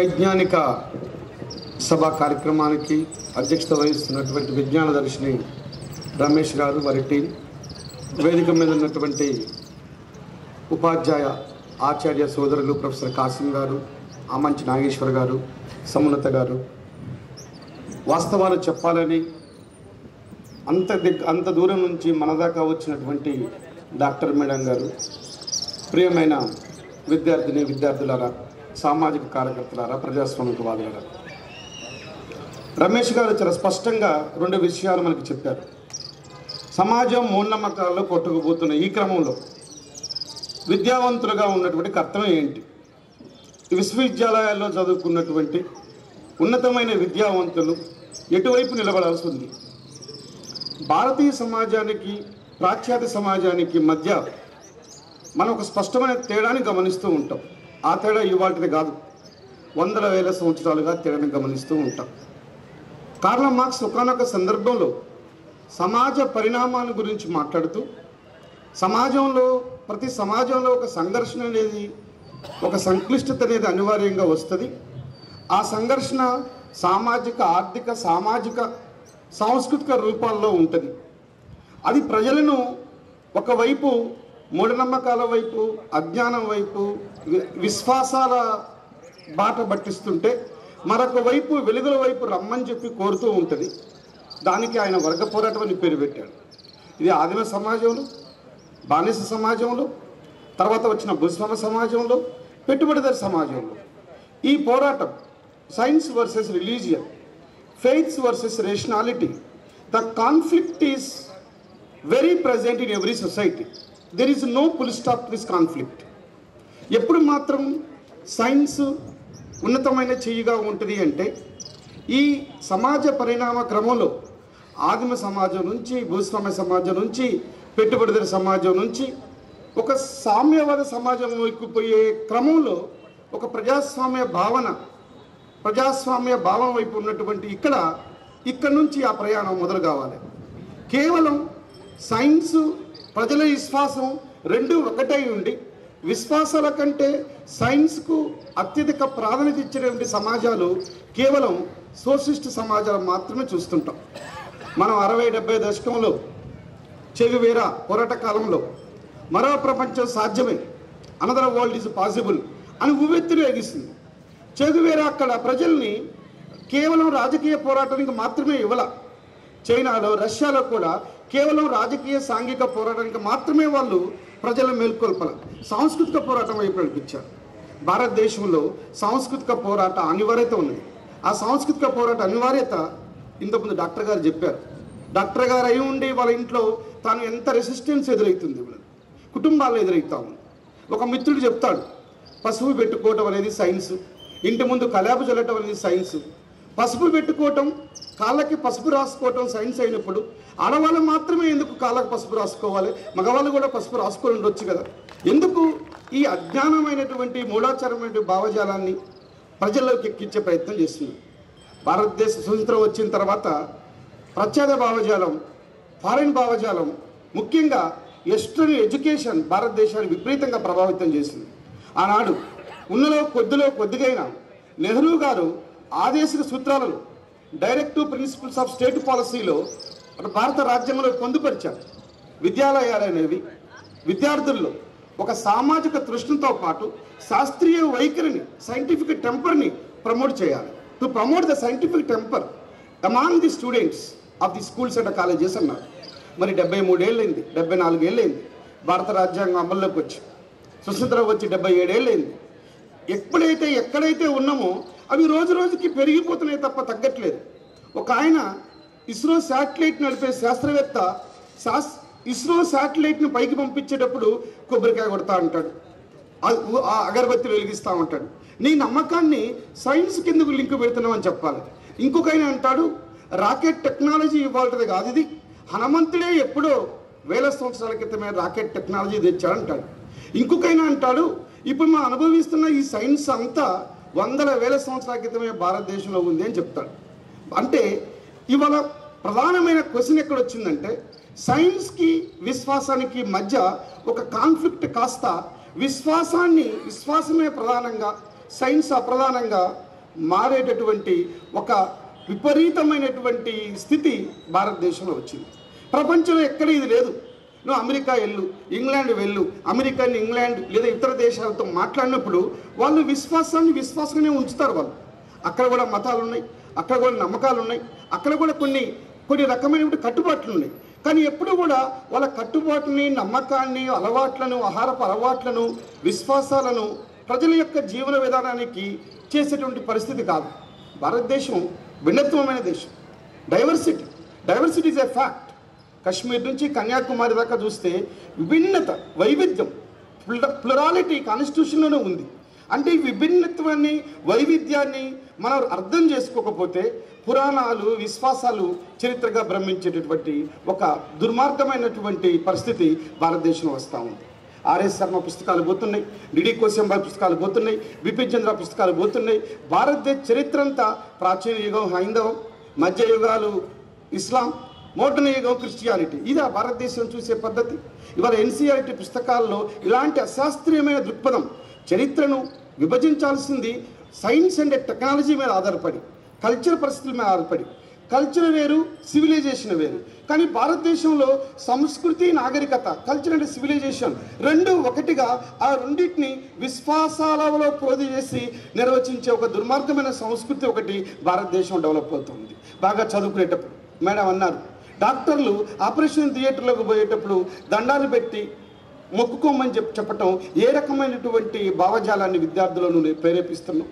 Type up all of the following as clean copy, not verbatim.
వైజ్ఞానిక సభ కార్యక్రమానికి అధ్యక్షత వహిస్తున్నటువంటి విజ్ఞాన దర్శిని రమేష్ గారు, వారి టీం, వేదిక మీద ఉన్నటువంటి ఉపాధ్యాయ ఆచార్య సోదరులు ప్రొఫెసర్ కాసిం గారు, ఆమంచి నాగేశ్వర్ గారు, సమున్నత గారు, వాస్తవాలు చెప్పాలని అంత దూరం నుంచి మన దాకా వచ్చినటువంటి డాక్టర్ మేడం గారు, ప్రియమైన విద్యార్థులారా, సామాజిక కార్యకర్తలారా, ప్రజాస్వామికవాదులారా, రమేష్ గారు చాలా స్పష్టంగా రెండు విషయాలు మనకి చెప్పారు. సమాజం మూఢనమ్మకాల్లో కొట్టుకుపోతున్న ఈ క్రమంలో విద్యావంతులుగా ఉన్నటువంటి కర్తవ్యం ఏంటి? విశ్వవిద్యాలయాల్లో చదువుకున్నటువంటి ఉన్నతమైన విద్యావంతులు ఎటువైపు నిలబడాల్సి ఉంది? భారతీయ సమాజానికి పాశ్చాత్య సమాజానికి మధ్య మనం ఒక స్పష్టమైన తేడాని గమనిస్తూ ఉంటాం. ఆ తేడా ఇవాటిది కాదు, వందల వేల సంవత్సరాలుగా తేడాని గమనిస్తూ ఉంటాం. కార్ల్ మార్క్స్ ఒకానొక సందర్భంలో సమాజ పరిణామాల గురించి మాట్లాడుతూ ప్రతి సమాజంలో ఒక సంఘర్షణ అనేది, ఒక సంక్లిష్టత అనేది అనివార్యంగా వస్తుంది. ఆ సంఘర్షణ సామాజిక, ఆర్థిక, సామాజిక, సాంస్కృతిక రూపాల్లో ఉంటుంది. అది ప్రజలను ఒకవైపు మూఢనమ్మకాల వైపు, అజ్ఞానం వైపు, విశ్వాసాల బాట పట్టిస్తుంటే మరొక వైపు వెలుగుల వైపు రమ్మని చెప్పి కోరుతూ ఉంటుంది. దానికి ఆయన వర్గ పోరాటం అని పేరు పెట్టాడు. ఇది ఆదిమ సమాజంలో, బానిస సమాజంలో, తర్వాత వచ్చిన భూస్వామ సమాజంలో, పెట్టుబడిదారి సమాజంలో ఈ పోరాటం science versus religion, faiths versus rationality, the conflict is very present in every society. There is no full stop to this conflict. ఎప్పుడు మాత్రం సైన్స్ ఉన్నతమైన చెయ్యిగా ఉంటుంది అంటే ఈ సమాజ పరిణామ క్రమంలో ఆదిమ సమాజం నుంచి, భూస్వామ్య సమాజం నుంచి, పెట్టుబడిదారి సమాజం నుంచి ఒక సామ్యవాద సమాజం వైపుపోయే క్రమంలో ఒక ప్రజాస్వామ్య భావం వైపు ఉన్నటువంటి ఇక్కడ నుంచి ఆ ప్రయాణం మొదలు కావాలి. కేవలం సైన్సు, ప్రజల విశ్వాసం రెండు ఒకటై ఉండి విశ్వాసాల కంటే సైన్స్కు అత్యధిక ప్రాధాన్యత ఇచ్చేటువంటి సమాజాలు కేవలం సోషలిస్ట్ సమాజాలు మాత్రమే చూస్తుంటాం. మనం 60-70 దశకంలో చెగువేరా పోరాట కాలంలో మరో ప్రపంచం సాధ్యమే, అనదర్ వరల్డ్ ఈజ్ పాసిబుల్ అని ఉవ్వెత్తులు ఎగిస్తుంది. చెగువేరా అక్కడ ప్రజల్ని కేవలం రాజకీయ పోరాటానికి మాత్రమే ఇవ్వాల. చైనాలో, రష్యాలో కూడా కేవలం రాజకీయ, సాంఘిక పోరాటానికి మాత్రమే వాళ్ళు ప్రజల మేల్కొల్పల, సాంస్కృతిక పోరాటం వైపు నడిపించారు. భారతదేశంలో సాంస్కృతిక పోరాట అనివార్యత ఉన్నది. ఆ సాంస్కృతిక పోరాట అనివార్యత ఇంతకుముందు డాక్టర్ గారు చెప్పారు. డాక్టర్ గారు అయి ఉండి వాళ్ళ ఇంట్లో తాను ఎంత రెసిస్టెన్స్ ఎదురవుతుంది, కుటుంబాల్లో ఎదురవుతా ఉంది. ఒక మిత్రుడు చెప్తాడు, పసుపు పెట్టుకోవటం అనేది సైన్స్, ఇంటి ముందు కలాపు చల్లటం అనేది సైన్స్. పసుపు పెట్టుకోవటం, కాళ్ళకి పసుపు రాసుకోవటం సైన్స్ అయినప్పుడు ఆడవాళ్ళు మాత్రమే ఎందుకు కాళ్ళకి పసుపు రాసుకోవాలి? మగవాళ్ళు కూడా పసుపు రాసుకొని ఉండొచ్చు కదా. ఎందుకు ఈ అజ్ఞానమైనటువంటి మూఢాచారమైన భావజాలాన్ని ప్రజల్లోకి ఎక్కించే ప్రయత్నం చేస్తుంది? భారతదేశ స్వతంత్రం వచ్చిన తర్వాత ప్రత్యేక భావజాలం, ఫారిన్ భావజాలం, ముఖ్యంగా వెస్ట్రన్ ఎడ్యుకేషన్ భారతదేశాన్ని విపరీతంగా ప్రభావితం చేసింది. ఆనాడు కొద్దిగైనా నెహ్రూ గారు ఆదేశిక సూత్రాలను, డైరెక్టివ్ ప్రిన్సిపల్స్ ఆఫ్ స్టేట్ పాలసీలో భారత రాజ్యాంగంలో పొందుపరిచారు. విద్యాలయాలు అనేవి విద్యార్థుల్లో ఒక సామాజిక తృష్ణతో పాటు శాస్త్రీయ వైఖరిని, సైంటిఫిక్ టెంపర్ని ప్రమోట్ చేయాలి. To promote the scientific temper among the students of the schools and colleges అన్నారు. మరి 73 ఏళ్ళైంది, 74 ఏళ్ళైంది భారత రాజ్యాంగం అమల్లోకి వచ్చి, స్వతంత్రం వచ్చి 77 ఏళ్ళైంది. ఎక్కడైతే ఉన్నామో అవి రోజు రోజుకి పెరిగిపోతున్నాయి తప్ప తగ్గట్లేదు. ఒక ఆయన ఇస్రో శాటిలైట్ నడిపే శాస్త్రవేత్త ఇస్రో శాటిలైట్ని పైకి పంపించేటప్పుడు కొబ్బరికాయ కొడతా ఉంటాడు, అగరబత్తి వెలిగిస్తూ ఉంటాడు. నీ నమ్మకాన్ని సైన్స్ కిందకు లింక్ పెడుతున్నామని చెప్పాలి. ఇంకొకైనా అంటాడు, రాకెట్ టెక్నాలజీ ఇవ్వాల్సింది కాదు, ఇది హనుమంతుడే ఎప్పుడో వేల సంవత్సరాల క్రితమే రాకెట్ టెక్నాలజీ తెచ్చాడంటాడు. ఇంకొకైనా అంటాడు, ఇప్పుడు మనం అనుభవిస్తున్న ఈ సైన్స్ అంతా వందల వేల సంవత్సరాల క్రితమే భారతదేశంలో ఉంది అని చెప్తాడు. అంటే ఇవాళ ప్రధానమైన క్వశ్చన్ ఎక్కడ వచ్చిందంటే, సైన్స్కి విశ్వాసానికి మధ్య ఒక కాన్ఫ్లిక్ట్ కాస్త విశ్వాసమే ప్రధానంగా, సైన్స్ అప్రధానంగా మారేటటువంటి ఒక విపరీతమైనటువంటి స్థితి భారతదేశంలో వచ్చింది. ప్రపంచంలో ఎక్కడ ఇది లేదు. నువ్వు అమెరికా వెళ్ళు, ఇంగ్లాండ్ వెళ్ళు, అమెరికన్ ఇంగ్లాండ్ లేదా ఇతర దేశాలతో మాట్లాడినప్పుడు వాళ్ళు విశ్వాసంగానే ఉంచుతారు. వాళ్ళు అక్కడ కూడా మతాలు ఉన్నాయి, అక్కడ కూడా నమ్మకాలు ఉన్నాయి, అక్కడ కూడా కొన్ని రకమైనటువంటి కట్టుబాట్లు ఉన్నాయి. కానీ ఎప్పుడు కూడా వాళ్ళ కట్టుబాటుని, నమ్మకాన్ని, అలవాట్లను, ఆహారపు అలవాట్లను, విశ్వాసాలను ప్రజల యొక్క జీవన విధానానికి చేసేటువంటి పరిస్థితి కాదు. భారతదేశం భిన్నత్వమైన దేశం. Diversity is a fact. Kashmir నుంచి కన్యాకుమారి దాకా చూస్తే విభిన్నత, వైవిధ్యం, ప్లురాలిటీ కాన్స్టిట్యూషన్లోనే ఉంది. అంటే ఈ విభిన్నత్వాన్ని, వైవిధ్యాన్ని మనం అర్థం చేసుకోకపోతే పురాణాలు, విశ్వాసాలు చరిత్రగా భ్రమించేటటువంటి ఒక దుర్మార్గమైనటువంటి పరిస్థితి భారతదేశంలో వస్తూ ఉంది. ఆర్ఎస్ శర్మ పుస్తకాలు పోతున్నాయి, డిడి కోశంబాయ్ పుస్తకాలు పోతున్నాయి, బిపిన్ చంద్ర పుస్తకాలు పోతున్నాయి. భారతదేశ చరిత్ర అంతా ప్రాచీన యుగం హైందవం, మధ్య యుగాలు ఇస్లాం, మోడర్న్ యుగం క్రిస్టియానిటీ. ఇదా భారతదేశం చూసే పద్ధతి? ఇవాళ ఎన్సీఆర్టీ పుస్తకాల్లో ఇలాంటి అశాస్త్రీయమైన దృక్పథం. చరిత్రను విభజించాల్సింది సైన్స్ అండ్ టెక్నాలజీ మీద ఆధారపడి, కల్చర్ పరిస్థితుల మీద ఆధారపడి. కల్చర్ వేరు, సివిలైజేషన్ వేరు. కానీ భారతదేశంలో సంస్కృతి, నాగరికత, కల్చర్ అండ్ సివిలైజేషన్ రెండు ఒకటిగా, ఆ రెండింటిని విశ్వాసాలలో ప్రోధి చేసి నిర్వచించే ఒక దుర్మార్గమైన సంస్కృతి ఒకటి భారతదేశం డెవలప్ అవుతుంది. బాగా చదువుకునేటప్పుడు మేడం అన్నారు, డాక్టర్లు ఆపరేషన్ థియేటర్లోకి పోయేటప్పుడు దండాలు పెట్టి మొక్కుకోమని చెప్పటం ఏ రకమైనటువంటి భావజాలాన్ని విద్యార్థులను ప్రేరేపిస్తున్నాం?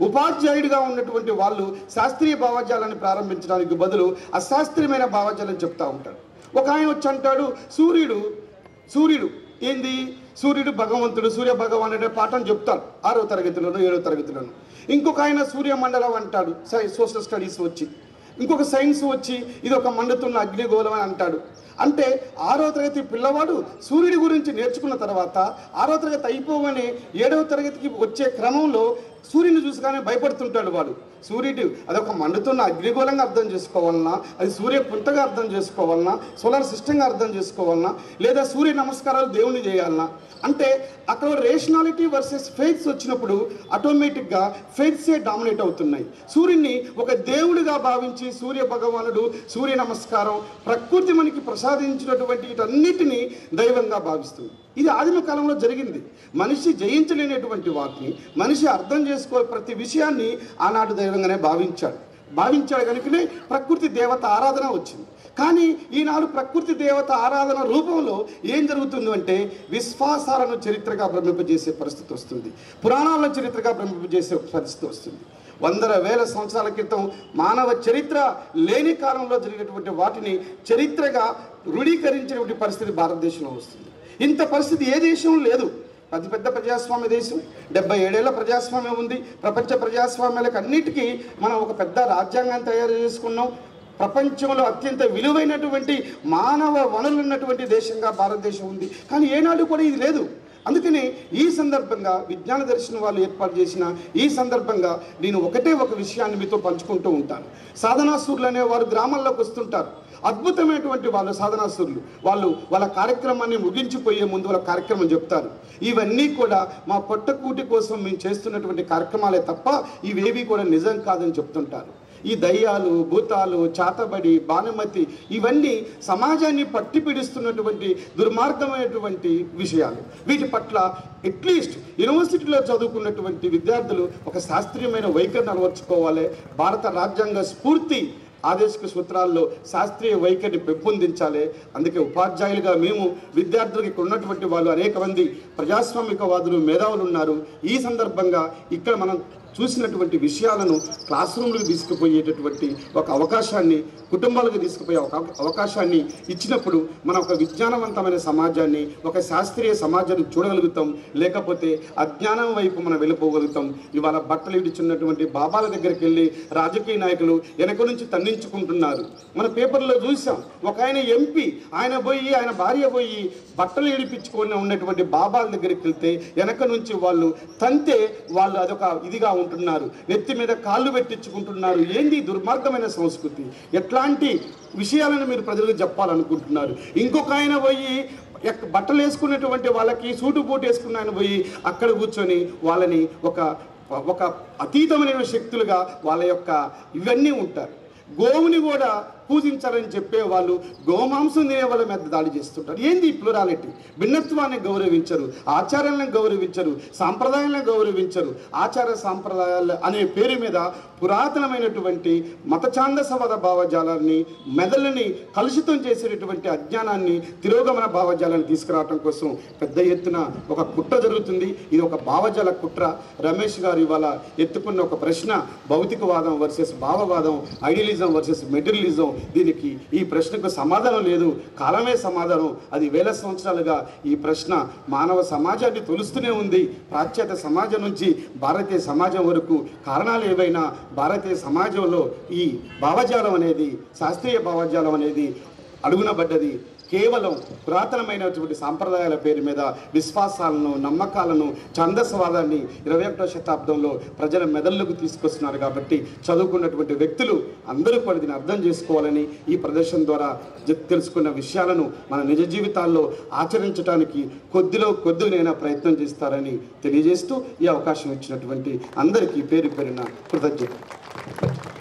ఉపాధ్యాయుడిగా ఉన్నటువంటి వాళ్ళు శాస్త్రీయ భావజాలాన్ని ప్రారంభించడానికి బదులు అశాస్త్రీయమైన భావజాలను చెప్తూ ఉంటారు. ఒక ఆయన వచ్చి అంటాడు, సూర్యుడు ఏంది, సూర్యుడు భగవంతుడు, సూర్య భగవాన్ అనే పాఠం చెప్తారు 6వ తరగతిలోనూ 7వ తరగతిలోనూ. ఇంకొక ఆయన సూర్యమండలం అంటాడు సోషల్ స్టడీస్ వచ్చి. ఇంకొక సైన్స్ వచ్చి ఇది ఒక మండుతున్న అగ్నిగోళం అని అంటాడు. అంటే 6వ తరగతి పిల్లవాడు సూర్యుడి గురించి నేర్చుకున్న తర్వాత 6వ తరగతి అయిపోగానే 7వ తరగతికి వచ్చే క్రమంలో సూర్యుని చూసుగానే భయపడుతుంటాడు వాడు. సూర్యుడు అదొక మండుతున్న అగ్నిగోళంగా అర్థం చేసుకోవాలన్నా, అది సూర్య పుంతగా అర్థం చేసుకోవాలన్నా, సోలార్ సిస్టంగా అర్థం చేసుకోవాలన్నా, లేదా సూర్య నమస్కారాలు దేవుని చేయాలన్నా. అంటే అక్కడ రేషనాలిటీ వర్సెస్ ఫెయిత్స్ వచ్చినప్పుడు ఆటోమేటిక్గా ఫెయిత్సే డామినేట్ అవుతున్నాయి. సూర్యుని ఒక దేవుడిగా భావించి సూర్య భగవానుడు, సూర్య నమస్కారం, ప్రకృతి మనకి ప్రసాదించినటువంటి వీటన్నిటినీ దైవంగా భావిస్తుంది. ఇది ఆదిమ కాలంలో జరిగింది. మనిషి జయించలేనటువంటి వాటిని మనిషి అర్థం చేసుకో ప్రతి విషయాన్ని ఆనాడు దైవంగానే భావించాడు కనుకనే ప్రకృతి దేవత ఆరాధన వచ్చింది. కానీ ఈనాడు ప్రకృతి దేవత ఆరాధన రూపంలో ఏం జరుగుతుంది అంటే విశ్వాసాలను చరిత్రగా భ్రమింపజేసే పరిస్థితి వస్తుంది, పురాణాలను చరిత్రగా భ్రమింపజేసే పరిస్థితి వస్తుంది. వందల వేల సంవత్సరాల క్రితం మానవ చరిత్ర లేని కాలంలో జరిగినటువంటి వాటిని చరిత్రగా రూఢీకరించేటువంటి పరిస్థితి భారతదేశంలో వస్తుంది. ఇంత పరిస్థితి ఏ దేశం లేదు. అతి పెద్ద ప్రజాస్వామ్య దేశం, 77 ఏళ్ల ప్రజాస్వామ్యం ఉంది. ప్రపంచ ప్రజాస్వామ్యాలకు అన్నిటికీ మనం ఒక పెద్ద రాజ్యాంగాన్ని తయారు చేసుకున్నాం. ప్రపంచంలో అత్యంత విలువైనటువంటి మానవ వనరులు ఉన్నటువంటి దేశంగా భారతదేశం ఉంది. కానీ ఏనాడు కూడా ఇది లేదు. అందుకని ఈ సందర్భంగా విజ్ఞాన దర్శనం వాళ్ళు ఏర్పాటు చేసిన ఈ సందర్భంగా నేను ఒక విషయాన్ని మీతో పంచుకుంటూ ఉంటాను. సాధనాసూరులు అనే వారు గ్రామాల్లోకి వస్తుంటారు. అద్భుతమైనటువంటి వాళ్ళు సాధనాసూరులు. వాళ్ళ కార్యక్రమాన్ని ముగించిపోయే ముందు వాళ్ళ కార్యక్రమం చెప్తారు. ఇవన్నీ కూడా మా పొట్టకూటి కోసం మేము చేస్తున్నటువంటి కార్యక్రమాలే తప్ప ఇవేవి కూడా నిజం కాదని చెప్తుంటారు. ఈ దయ్యాలు, భూతాలు, చాతబడి, బానుమతి ఇవన్నీ సమాజాన్ని పట్టి పీడిస్తున్నటువంటి దుర్మార్గమైనటువంటి విషయాలు. వీటి పట్ల అట్లీస్ట్ యూనివర్సిటీలో చదువుకున్నటువంటి విద్యార్థులు ఒక శాస్త్రీయమైన వైఖరిని అలవర్చుకోవాలి. భారత రాజ్యాంగ స్ఫూర్తి ఆదేశిక సూత్రాల్లో శాస్త్రీయ వైఖరిని పెంపొందించాలి. అందుకే ఉపాధ్యాయులుగా మేము విద్యార్థులకు ఇక్కడ ఉన్నటువంటి వాళ్ళు అనేక మంది ప్రజాస్వామికవాదులు, మేధావులు ఉన్నారు. ఈ సందర్భంగా ఇక్కడ మనం చూసినటువంటి విషయాలను క్లాస్ రూమ్లకు తీసుకుపోయేటటువంటి ఒక అవకాశాన్ని, కుటుంబాలకు తీసుకుపోయే అవకాశాన్ని ఇచ్చినప్పుడు మనం ఒక విజ్ఞానవంతమైన సమాజాన్ని, ఒక శాస్త్రీయ సమాజాన్ని చూడగలుగుతాం. లేకపోతే అజ్ఞానం వైపు మనం వెళ్ళిపోగలుగుతాం. ఇవాళ బట్టలు ఇడిచున్నటువంటి బాబాల దగ్గరికి వెళ్ళి రాజకీయ నాయకులు వెనక నుంచి తన్నించుకుంటున్నారు. మన పేపర్లో చూసాం. ఒక ఆయన ఎంపీ, ఆయన భార్య పోయి బట్టలు ఇడిపించుకొని ఉన్నటువంటి బాబాల దగ్గరికి వెళ్తే వెనక నుంచి వాళ్ళు తంతే వాళ్ళు అదొక ఇదిగా ఉంటున్నారు. నెత్తి మీద కాళ్ళు పెట్టించుకుంటున్నారు. ఏంది దుర్మార్గమైన సంస్కృతి? ఎట్లాంటి విషయాలను మీరు ప్రజలకు చెప్పాలనుకుంటున్నారు? ఇంకొక ఆయన పోయి బట్టలు వేసుకున్నటువంటి వాళ్ళకి సూటు బూటు వేసుకున్న ఆయన పోయి అక్కడ కూర్చొని వాళ్ళని ఒక ఒక అతీతమైన శక్తులుగా వాళ్ళ యొక్క ఇవన్నీ ఉంటారు. గోవుని కూడా పూజించాలని చెప్పే వాళ్ళు గోమాంసం తినే వాళ్ళ మీద దాడి చేస్తుంటారు. ఏంది ఈ ప్లూరాలిటీ? భిన్నత్వాన్ని గౌరవించరు, ఆచారాలను గౌరవించరు, సాంప్రదాయాలను గౌరవించరు. ఆచార సాంప్రదాయాలు అనే పేరు మీద పురాతనమైనటువంటి మత ఛాందసవాద భావజాలాన్ని, మెదళ్ళని కలుషితం చేసేటటువంటి అజ్ఞానాన్ని, తిరోగమన భావజాలాన్ని తీసుకురావడం కోసం పెద్ద ఎత్తున ఒక కుట్ర జరుగుతుంది. ఇది ఒక భావజాల కుట్ర. రమేష్ గారు ఇవాళ ఎత్తుకున్న ఒక ప్రశ్న భౌతికవాదం వర్సెస్ భావవాదం, ఐడియలిజం వర్సెస్ మెటీరియలిజం. దీనికి ఈ ప్రశ్నకు సమాధానం లేదు, కాలమే సమాధానం. అది వేల సంవత్సరాలుగా ఈ ప్రశ్న మానవ సమాజాన్ని తొలుస్తూనే ఉంది. పాశ్చాత్య సమాజం నుంచి భారతీయ సమాజం వరకు కారణాలు ఏవైనా భారతీయ సమాజంలో ఈ భావజాలం అనేది, శాస్త్రీయ భావజాలం అనేది అడుగునబడ్డది. కేవలం పురాతనమైనటువంటి సాంప్రదాయాల పేరు మీద విశ్వాసాలను, నమ్మకాలను, ఛందస్వాదాన్ని 21వ శతాబ్దంలో ప్రజల మెదళ్ళకు తీసుకొస్తున్నారు. కాబట్టి చదువుకున్నటువంటి వ్యక్తులు అందరూ కూడా దీన్ని అర్థం చేసుకోవాలని, ఈ ప్రదర్శన ద్వారా తెలుసుకున్న విషయాలను మన నిజ జీవితాల్లో ఆచరించడానికి కొద్దినైనా ప్రయత్నం చేస్తారని తెలియజేస్తూ ఈ అవకాశం ఇచ్చినటువంటి అందరికీ పేరు పేరున కృతజ్ఞతలు.